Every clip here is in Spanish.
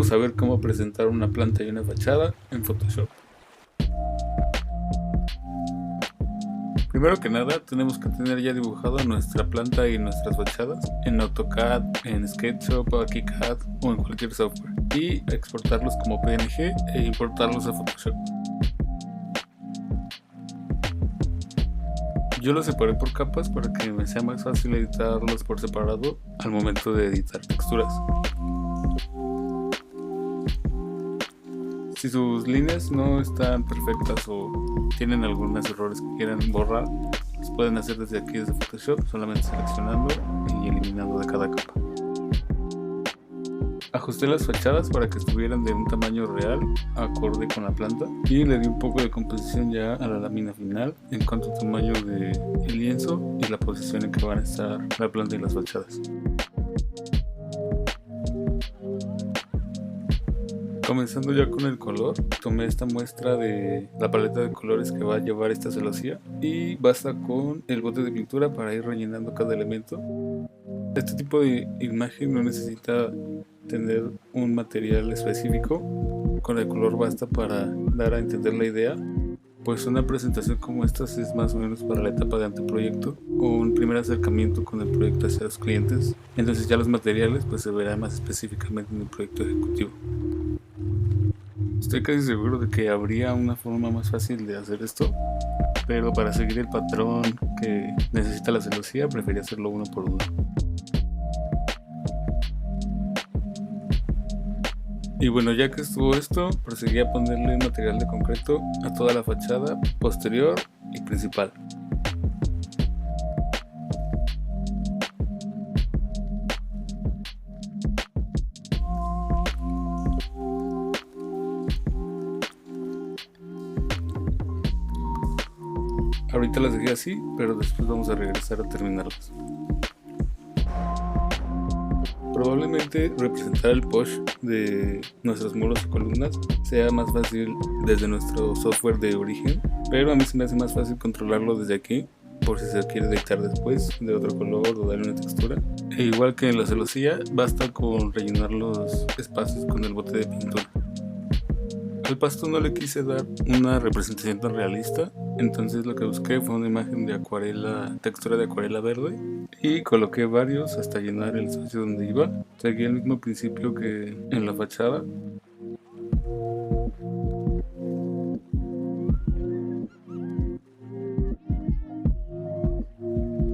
Vamos a ver cómo presentar una planta y una fachada en Photoshop. Primero que nada tenemos que tener ya dibujado nuestra planta y nuestras fachadas en AutoCAD, en SketchUp, ArchiCAD o en cualquier software y exportarlos como PNG e importarlos a Photoshop. Yo los separé por capas para que me sea más fácil editarlos por separado al momento de editar texturas. Si sus líneas no están perfectas o tienen algunos errores que quieran borrar, los pueden hacer desde aquí, desde Photoshop, solamente seleccionando y eliminando de cada capa. Ajusté las fachadas para que estuvieran de un tamaño real, acorde con la planta, y le di un poco de composición ya a la lámina final en cuanto al tamaño del lienzo y la posición en que van a estar la planta y las fachadas. Comenzando ya con el color, tomé esta muestra de la paleta de colores que va a llevar esta celosía y basta con el bote de pintura para ir rellenando cada elemento. Este tipo de imagen no necesita tener un material específico, con el color basta para dar a entender la idea, pues una presentación como esta es más o menos para la etapa de anteproyecto o un primer acercamiento con el proyecto hacia los clientes, entonces ya los materiales pues se verán más específicamente en el proyecto ejecutivo. Estoy casi seguro de que habría una forma más fácil de hacer esto, pero para seguir el patrón que necesita la celosía preferí hacerlo uno por uno. Y bueno, ya que estuvo esto, proseguí a ponerle material de concreto a toda la fachada posterior y principal. Ahorita las dejé así, pero después vamos a regresar a terminarlas. Probablemente representar el push de nuestros muros y columnas sea más fácil desde nuestro software de origen, pero a mí se me hace más fácil controlarlo desde aquí, por si se quiere editar después de otro color o darle una textura. E igual que en la celosía, basta con rellenar los espacios con el bote de pintura. Al pasto no le quise dar una representación tan realista, entonces lo que busqué fue una imagen de acuarela, textura de acuarela verde, y coloqué varios hasta llenar el espacio donde iba. Seguí el mismo principio que en la fachada.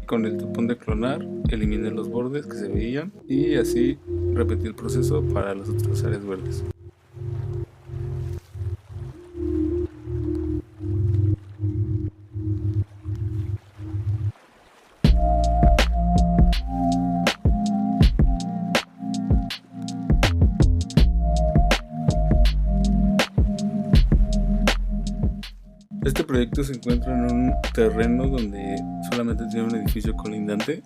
Con el tapón de clonar eliminé los bordes que se veían y así repetí el proceso para las otras áreas verdes. Este proyecto se encuentra en un terreno donde solamente tiene un edificio colindante,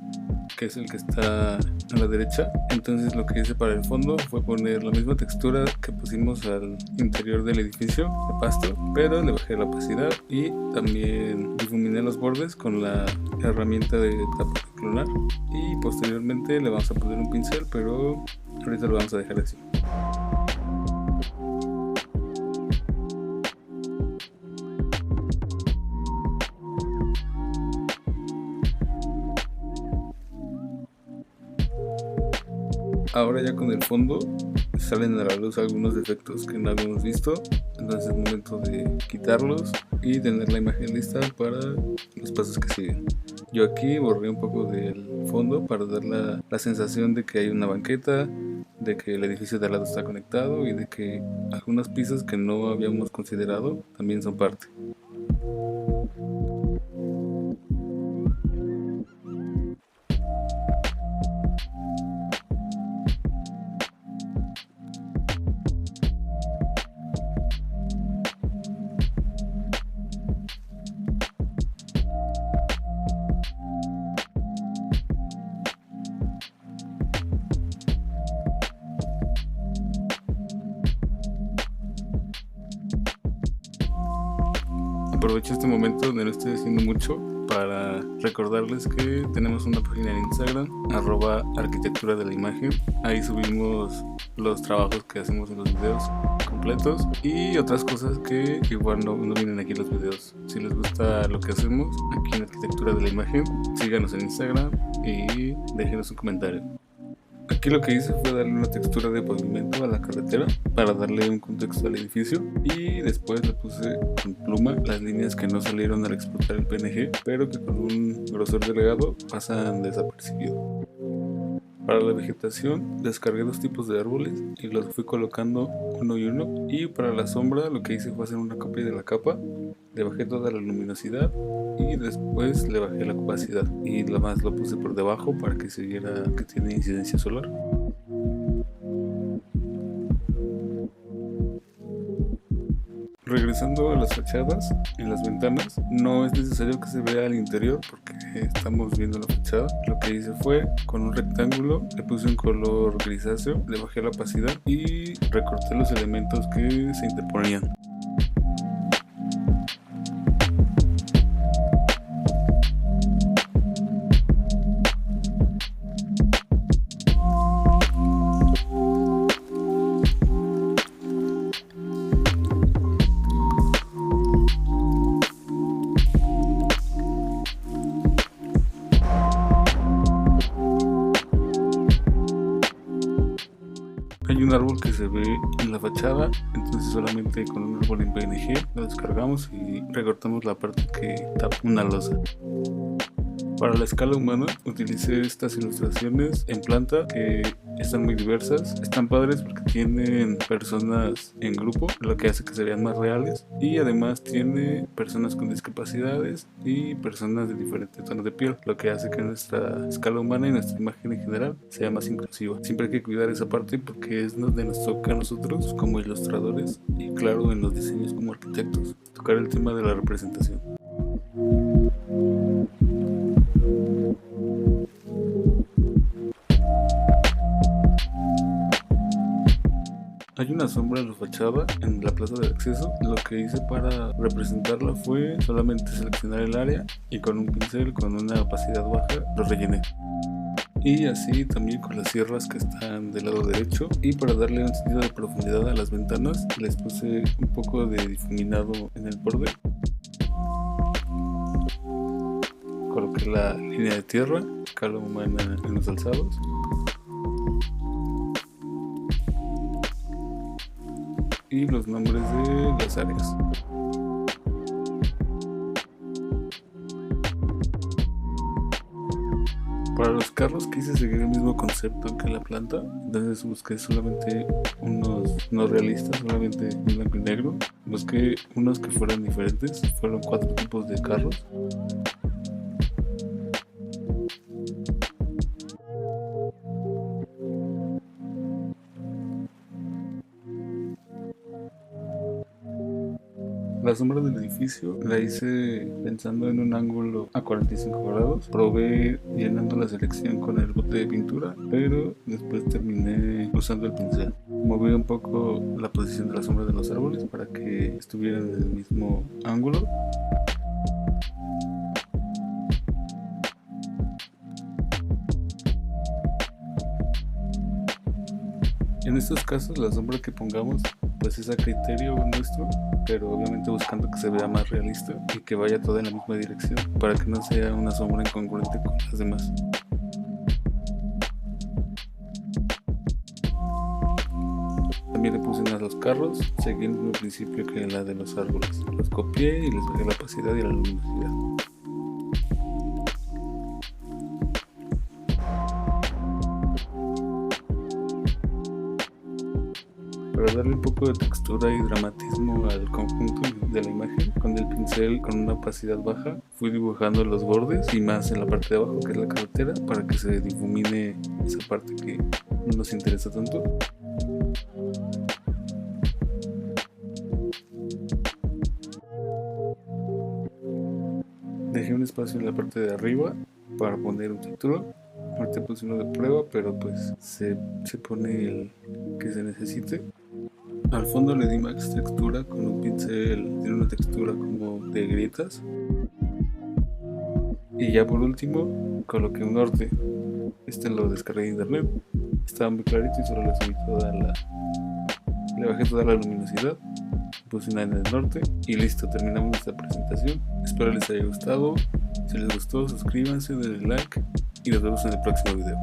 que es el que está a la derecha. Entonces lo que hice para el fondo fue poner la misma textura que pusimos al interior del edificio de pasto, pero le bajé la opacidad y también difuminé los bordes con la herramienta de tapa de clonar, y posteriormente le vamos a poner un pincel, pero ahorita lo vamos a dejar así. Ahora ya con el fondo salen a la luz algunos defectos que no habíamos visto, entonces es momento de quitarlos y tener la imagen lista para los pasos que siguen. Yo aquí borré un poco del fondo para dar la sensación de que hay una banqueta, de que el edificio de al lado está conectado y de que algunos pisos que no habíamos considerado también son parte. Aprovecho este momento donde no estoy haciendo mucho para recordarles que tenemos una página en Instagram, @arquitectura de la imagen. Ahí subimos los trabajos que hacemos en los videos completos y otras cosas que igual no vienen aquí en los videos. Si les gusta lo que hacemos aquí en Arquitectura de la Imagen, síganos en Instagram y déjenos un comentario. Aquí lo que hice fue darle una textura de pavimento a la carretera para darle un contexto al edificio, y después le puse con pluma las líneas que no salieron al explotar el PNG, pero que con un grosor delgado pasan desapercibido. Para la vegetación descargué 2 tipos de árboles y los fui colocando uno y uno, y para la sombra lo que hice fue hacer una copia de la capa, le bajé toda la luminosidad y después le bajé la opacidad y lo más lo puse por debajo para que se viera que tiene incidencia solar. Regresando a las fachadas, en las ventanas no es necesario que se vea al interior porque estamos viendo la fachada. Lo que hice fue con un rectángulo le puse un color grisáceo, le bajé la opacidad y recorté los elementos que se interponían. Hay un árbol que se ve en la fachada, entonces solamente con un árbol en PNG lo descargamos y recortamos la parte que tapa una losa. Para la escala humana utilicé estas ilustraciones en planta que están muy diversas, están padres porque tienen personas en grupo, lo que hace que se vean más reales, y además tiene personas con discapacidades y personas de diferentes tonos de piel, lo que hace que nuestra escala humana y nuestra imagen en general sea más inclusiva. Siempre hay que cuidar esa parte porque es donde nos toca a nosotros como ilustradores y claro en los diseños como arquitectos, tocar el tema de la representación. Hay una sombra en la fachada en la plaza de acceso. Lo que hice para representarla fue solamente seleccionar el área y con un pincel con una opacidad baja lo rellené. Y así también con las sierras que están del lado derecho, y para darle un sentido de profundidad a las ventanas les puse un poco de difuminado en el borde. Coloqué la línea de tierra, escala humana en los alzados. Y los nombres de las áreas. Para los carros quise seguir el mismo concepto que la planta, entonces busqué solamente unos no realistas, solamente en blanco y negro. Busqué unos que fueran diferentes, fueron 4 tipos de carros. La sombra del edificio la hice pensando en un ángulo a 45 grados. Probé llenando la selección con el bote de pintura, pero después terminé usando el pincel. Moví un poco la posición de la sombra de los árboles para que estuvieran en el mismo ángulo. En estos casos la sombra que pongamos pues es a criterio nuestro, pero obviamente buscando que se vea más realista y que vaya toda en la misma dirección para que no sea una sombra incongruente con las demás. También le puse a los carros, seguí el mismo principio que la de los árboles. Los copié y les bajé la opacidad y la luminosidad. Para darle un poco de textura y dramatismo al conjunto de la imagen, con el pincel con una opacidad baja fui dibujando los bordes y más en la parte de abajo, que es la carretera, para que se difumine esa parte que no nos interesa tanto. Dejé un espacio en la parte de arriba para poner un título. Ahorita puse uno de prueba, pero pues se pone el que se necesite. Al fondo le di más textura con un pincel, tiene una textura como de grietas. Y ya por último, coloqué un norte. Este lo descargué de internet. Estaba muy clarito y solo le bajé toda la luminosidad. Puse una en el norte y listo, terminamos nuestra presentación. Espero les haya gustado. Si les gustó, suscríbanse, denle like y nos vemos en el próximo video.